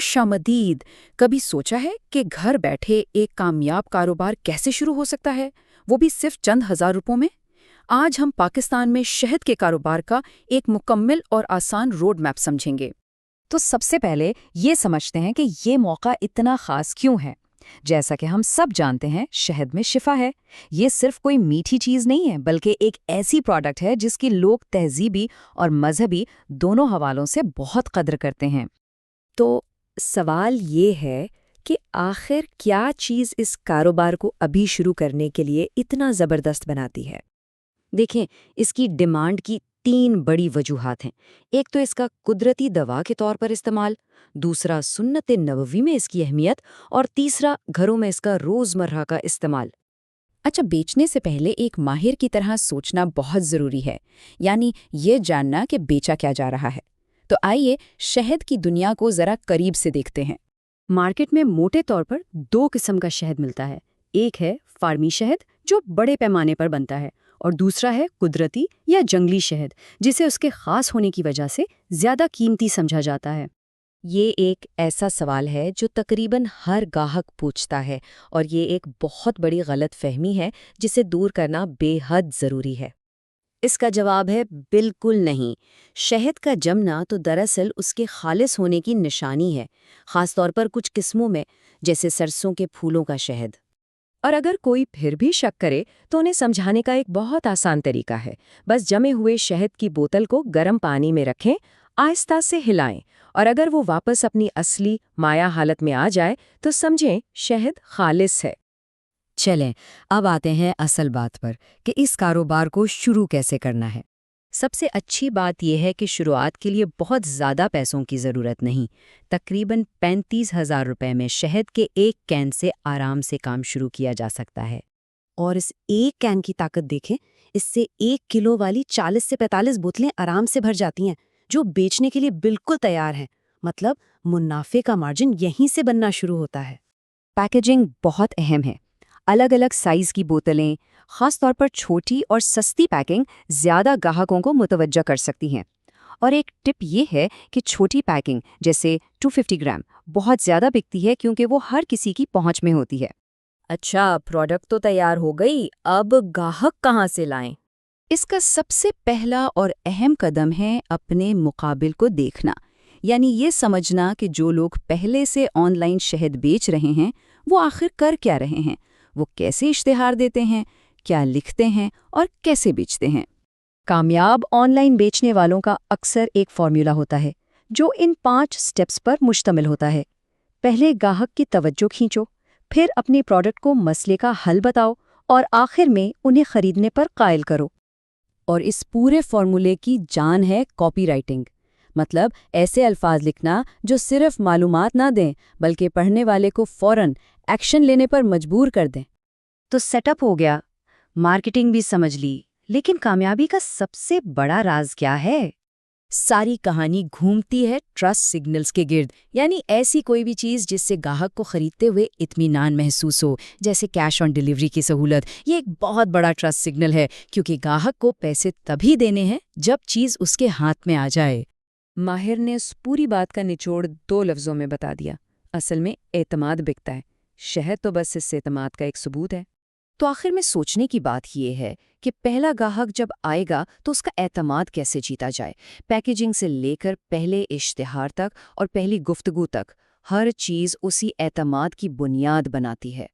खुशामदीद। कभी सोचा है कि घर बैठे एक कामयाब कारोबार कैसे शुरू हो सकता है, वो भी सिर्फ चंद हजार रुपयों में? आज हम पाकिस्तान में शहद के कारोबार का एक मुकम्मल और आसान रोड मैप समझेंगे। तो सबसे पहले ये समझते हैं कि ये मौका इतना खास क्यों है। जैसा कि हम सब जानते हैं, शहद में शिफा है। ये सिर्फ कोई मीठी चीज़ नहीं है, बल्कि एक ऐसी प्रोडक्ट है जिसकी लोग तहजीबी और मजहबी दोनों हवालों से बहुत कद्र करते हैं। तो सवाल ये है कि आखिर क्या चीज़ इस कारोबार को अभी शुरू करने के लिए इतना ज़बरदस्त बनाती है? देखें, इसकी डिमांड की 3 बड़ी वजूहात हैं। एक तो इसका कुदरती दवा के तौर पर इस्तेमाल, दूसरा सुन्नत नबवी में इसकी अहमियत, और तीसरा घरों में इसका रोज़मर्रा का इस्तेमाल। अच्छा, बेचने से पहले एक माहिर की तरह सोचना बहुत ज़रूरी है, यानी ये जानना कि बेचा क्या जा रहा है। तो आइए शहद की दुनिया को ज़रा करीब से देखते हैं। मार्केट में मोटे तौर पर 2 किस्म का शहद मिलता है। एक है फार्मी शहद, जो बड़े पैमाने पर बनता है, और दूसरा है कुदरती या जंगली शहद, जिसे उसके खास होने की वजह से ज़्यादा कीमती समझा जाता है। ये एक ऐसा सवाल है जो तकरीबन हर गाहक पूछता है, और ये एक बहुत बड़ी गलत फहमी है जिसे दूर करना बेहद ज़रूरी है। इसका जवाब है बिल्कुल नहीं। शहद का जमना तो दरअसल उसके खालिस होने की निशानी है, ख़ास तौर पर कुछ किस्मों में, जैसे सरसों के फूलों का शहद। और अगर कोई फिर भी शक करे तो उन्हें समझाने का एक बहुत आसान तरीका है। बस जमे हुए शहद की बोतल को गर्म पानी में रखें, आहिस्ता से हिलाएं, और अगर वो वापस अपनी असली माया हालत में आ जाए तो समझें शहद खालिस है। चलें, अब आते हैं असल बात पर कि इस कारोबार को शुरू कैसे करना है। सबसे अच्छी बात यह है कि शुरुआत के लिए बहुत ज़्यादा पैसों की ज़रूरत नहीं। तकरीबन 35,000 रुपए में शहद के एक कैन से आराम से काम शुरू किया जा सकता है। और इस एक कैन की ताकत देखें, इससे 1 किलो वाली 40 से 45 बोतलें आराम से भर जाती हैं, जो बेचने के लिए बिल्कुल तैयार हैं। मतलब मुनाफे का मार्जिन यहीं से बनना शुरू होता है। पैकेजिंग बहुत अहम है। अलग अलग साइज़ की बोतलें, ख़ास तौर पर छोटी और सस्ती पैकिंग, ज़्यादा ग्राहकों को मुतवज्जा कर सकती हैं। और एक टिप ये है कि छोटी पैकिंग जैसे 250 ग्राम बहुत ज़्यादा बिकती है, क्योंकि वो हर किसी की पहुंच में होती है। अच्छा, प्रोडक्ट तो तैयार हो गई, अब ग्राहक कहाँ से लाएं? इसका सबसे पहला और अहम कदम है अपने मुकाबिल को देखना, यानी ये समझना कि जो लोग पहले से ऑनलाइन शहद बेच रहे हैं वो आखिर कर क्या रहे हैं, वो कैसे इश्तिहार देते हैं, क्या लिखते हैं और कैसे बेचते हैं। कामयाब ऑनलाइन बेचने वालों का अक्सर एक फॉर्मूला होता है जो इन 5 स्टेप्स पर मुश्तमिल होता है। पहले ग्राहक की तवज्जो खींचो, फिर अपने प्रोडक्ट को मसले का हल बताओ, और आखिर में उन्हें खरीदने पर कायल करो। और इस पूरे फॉर्मूले की जान है कॉपी राइटिंग, मतलब ऐसे अल्फाज लिखना जो सिर्फ मालूमात ना दें बल्कि पढ़ने वाले को फौरन एक्शन लेने पर मजबूर कर दें। तो सेटअप हो गया, मार्केटिंग भी समझ ली, लेकिन कामयाबी का सबसे बड़ा राज क्या है? सारी कहानी घूमती है ट्रस्ट सिग्नल्स के गिर्द, यानी ऐसी कोई भी चीज़ जिससे ग्राहक को खरीदते हुए इत्मीनान महसूस हो, जैसे कैश ऑन डिलीवरी की सहूलत। ये एक बहुत बड़ा ट्रस्ट सिग्नल है, क्योंकि ग्राहक को पैसे तभी देने हैं जब चीज़ उसके हाथ में आ जाए। माहिर ने उस पूरी बात का निचोड़ 2 लफ्ज़ों में बता दिया। असल में एतमाद बिकता है। शहद तो बस इस एतमाद का एक सबूत है। तो आखिर में सोचने की बात ये है कि पहला ग्राहक जब आएगा तो उसका एतमाद कैसे जीता जाए। पैकेजिंग से लेकर पहले इश्तिहार तक और पहली गुफ्तगू तक, हर चीज़ उसी एतमाद की बुनियाद बनाती है।